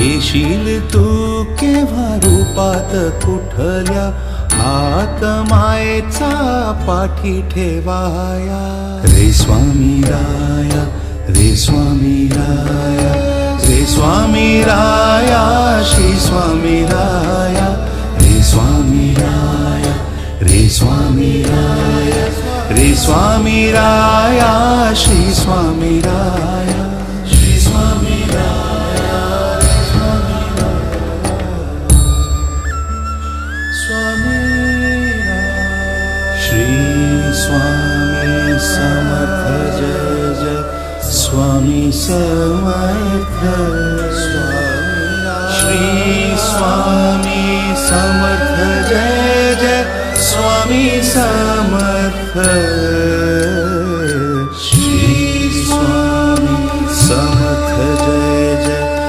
येशील तू केव्हा रूपात कुठल्या हात मायेचा पाठी ठेवाया रे स्वामी राया रे स्वामी राया रे स्वामी राया श्री स्वामी राया रे स्वामी राया रे स्वामी राया रे स्वामी राया श्री स्वामी राया श्री स्वामी राया रे स्वामी राया श्री स्वामी समर्थ जय जय स्वामी समर्थ श्री स्वामी समर्थ जय जय स्वामी समर्थ